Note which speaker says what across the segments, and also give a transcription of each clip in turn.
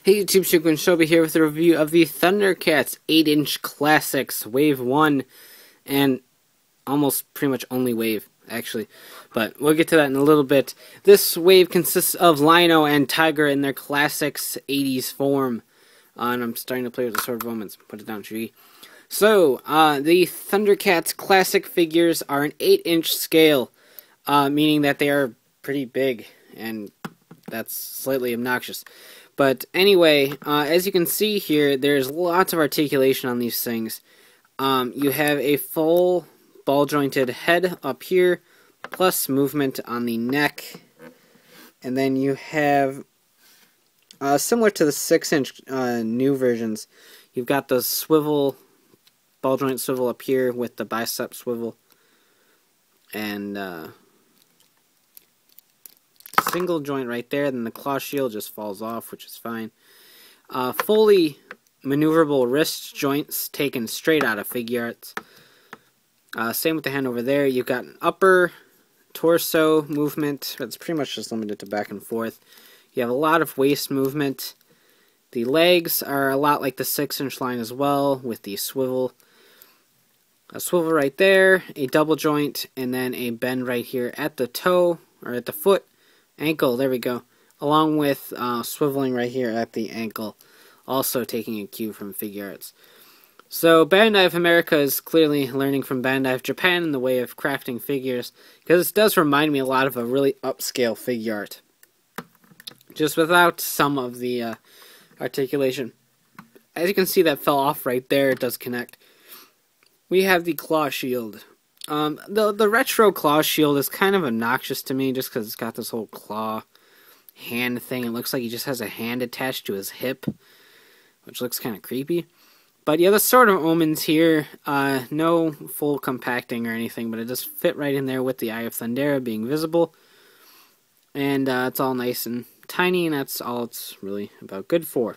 Speaker 1: Hey YouTube, Shuko Shobi here with a review of the Thundercats 8-inch Classics Wave 1, and almost pretty much only wave, actually. But we'll get to that in a little bit. This wave consists of Lion-O and Tygra in their Classics 80s form. And I'm starting to play with the Sword of Omens. Put it down, Shugi. So, the Thundercats Classic figures are an 8-inch scale, meaning that they are pretty big, and that's slightly obnoxious. But anyway, as you can see here, there's lots of articulation on these things. You have a full ball-jointed head up here, plus movement on the neck. And then you have, similar to the 6-inch new versions, you've got the swivel, ball-joint swivel up here with the bicep swivel. And single joint right there, then the claw shield just falls off, which is fine. Fully maneuverable wrist joints taken straight out of Figuarts. Same with the hand over there. You've got an upper torso movement. It's pretty much just limited to back and forth. You have a lot of waist movement. The legs are a lot like the 6-inch line as well, with the swivel. A swivel right there, a double joint, and then a bend right here at the toe, or at the foot. Ankle, there we go. Along with swiveling right here at the ankle. Also taking a cue from Figuarts. So Bandai of America is clearly learning from Bandai of Japan in the way of crafting figures. Because it does remind me a lot of a really upscale Figuart. Just without some of the articulation. As you can see, that fell off right there. It does connect. We have the claw shield. The retro claw shield is kind of obnoxious to me just because it's got this whole claw hand thing. It looks like he just has a hand attached to his hip, which looks kind of creepy. But yeah, the Sword of Omens here, no full compacting or anything, but it does fit right in there with the Eye of Thundera being visible. And it's all nice and tiny, and that's all it's really about good for.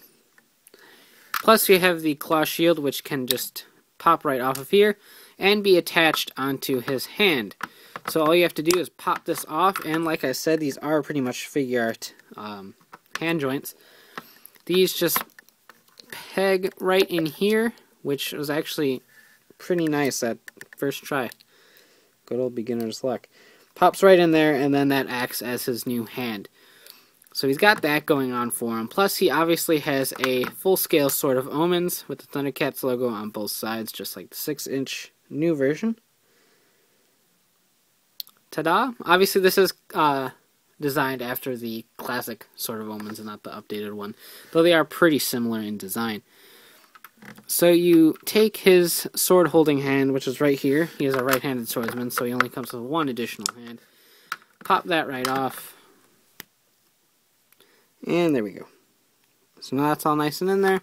Speaker 1: Plus we have the claw shield, which can just pop right off of here and be attached onto his hand. So all you have to do is pop this off, and like I said, these are pretty much Figuart hand joints. These just peg right in here, which was actually pretty nice at first try. Good old beginner's luck. Pops right in there, and then that acts as his new hand. So he's got that going on for him. Plus, he obviously has a full-scale Sword of Omens with the Thundercats logo on both sides, just like the 6-inch new version. Ta-da! Obviously, this is designed after the classic Sword of Omens and not the updated one, though they are pretty similar in design. So you take his sword-holding hand, which is right here. He is a right-handed swordsman, so he only comes with one additional hand. Pop that right off. And there we go. So now that's all nice and in there.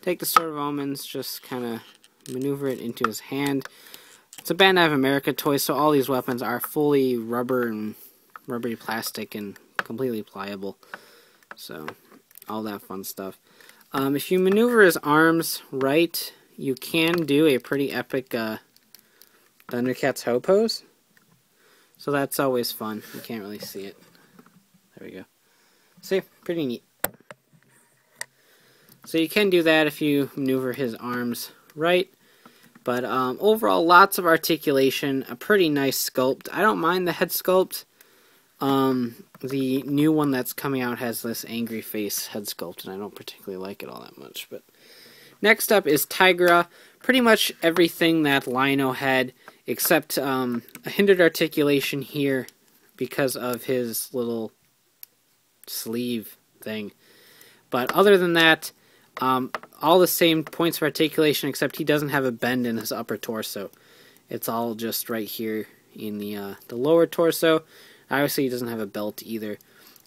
Speaker 1: Take the Sword of Omens, just kind of maneuver it into his hand. It's a Bandai of America toy, so all these weapons are fully rubber and rubbery plastic and completely pliable. So, all that fun stuff. If you maneuver his arms right, you can do a pretty epic Thundercats hoe pose. So that's always fun. You can't really see it. There we go. See? Pretty neat. So you can do that if you maneuver his arms right. But overall, lots of articulation. A pretty nice sculpt. I don't mind the head sculpt. The new one that's coming out has this angry face head sculpt, and I don't particularly like it all that much. But next up is Tygra. Pretty much everything that Lion-O had, except a hindered articulation here because of his little sleeve thing. But other than that, all the same points of articulation, except he doesn't have a bend in his upper torso. It's all just right here in the lower torso. Obviously, he doesn't have a belt either.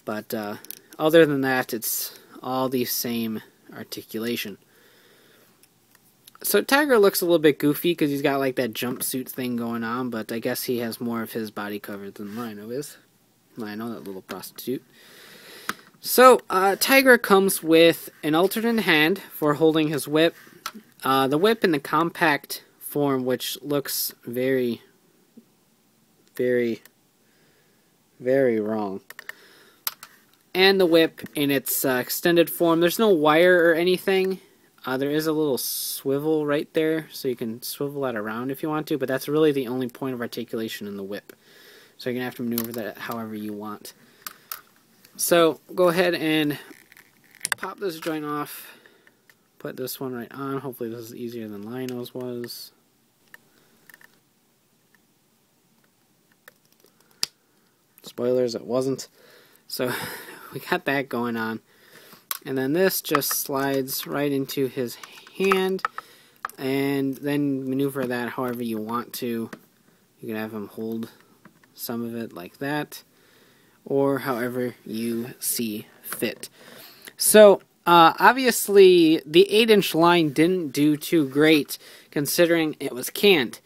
Speaker 1: But other than that, it's all the same articulation. So Tygra looks a little bit goofy because he's got like that jumpsuit thing going on, but I guess he has more of his body covered than Lion-O is. Lion-O, that little prostitute. So, Tygra comes with an alternate hand for holding his whip. The whip in the compact form, which looks very, very, very wrong. and the whip in its extended form. There's no wire or anything. There is a little swivel right there, so you can swivel that around if you want to, but that's really the only point of articulation in the whip. So you're going to have to maneuver that however you want. So go ahead and pop this joint off. Put this one right on. Hopefully this is easier than Lion-O's was. Spoilers, it wasn't. So we got that going on. And then this just slides right into his hand. And then maneuver that however you want to. You can have him hold some of it like that. Or however you see fit. So, obviously, the 8-inch line didn't do too great, considering it was canned.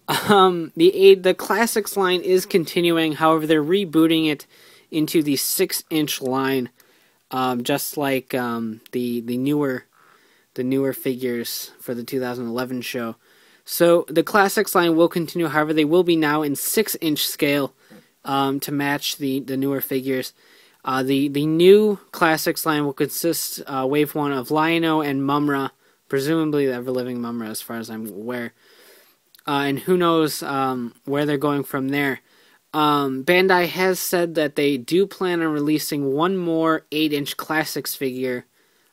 Speaker 1: The Classics line is continuing, however, they're rebooting it into the 6-inch line, just like the newer figures for the 2011 show. So the Classics line will continue, however, they will be now in 6-inch scale to match the newer figures. The new Classics line will consist, Wave 1, of Lion-O and Mumra, presumably the ever-living Mumra as far as I'm aware. And who knows where they're going from there. Bandai has said that they do plan on releasing one more 8-inch Classics figure.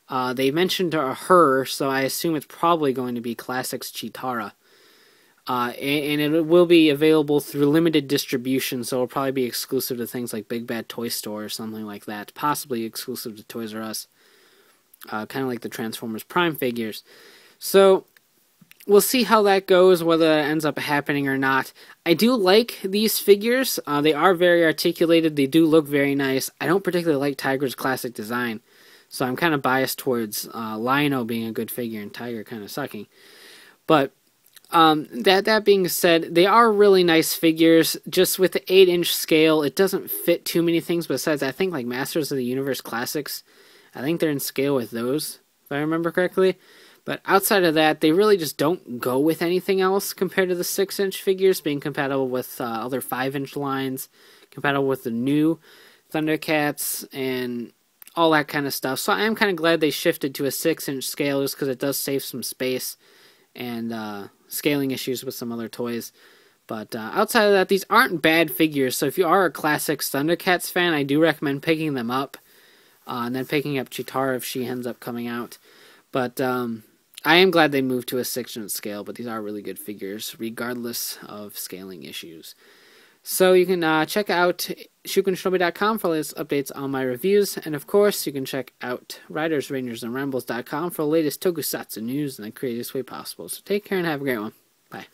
Speaker 1: They mentioned her, so I assume it's probably going to be Classics Chitara. And it will be available through limited distribution, so it'll probably be exclusive to things like Big Bad Toy Store or something like that. Possibly exclusive to Toys R Us. Kind of like the Transformers Prime figures. So, we'll see how that goes, whether that ends up happening or not. I do like these figures. They are very articulated. They do look very nice. I don't particularly like Tygra's classic design, so I'm kind of biased towards Lion-O being a good figure and Tygra kind of sucking. But that being said, they are really nice figures. Just with the 8-inch scale, it doesn't fit too many things. Besides, I think like Masters of the Universe Classics, I think they're in scale with those, if I remember correctly. But outside of that, they really just don't go with anything else compared to the 6-inch figures, being compatible with other 5-inch lines, compatible with the new Thundercats, and all that kind of stuff. So I am kind of glad they shifted to a 6-inch scale, just because it does save some space and scaling issues with some other toys. But outside of that, these aren't bad figures. So if you are a Classics Thundercats fan, I do recommend picking them up. And then picking up Chitara if she ends up coming out. But I am glad they moved to a 6-inch scale, but these are really good figures, regardless of scaling issues. So you can check out shukenshinobi.com for latest updates on my reviews, and of course, you can check out ridersrangersandrambles.com for the latest tokusatsu news in the craziest way possible. So take care and have a great one. Bye.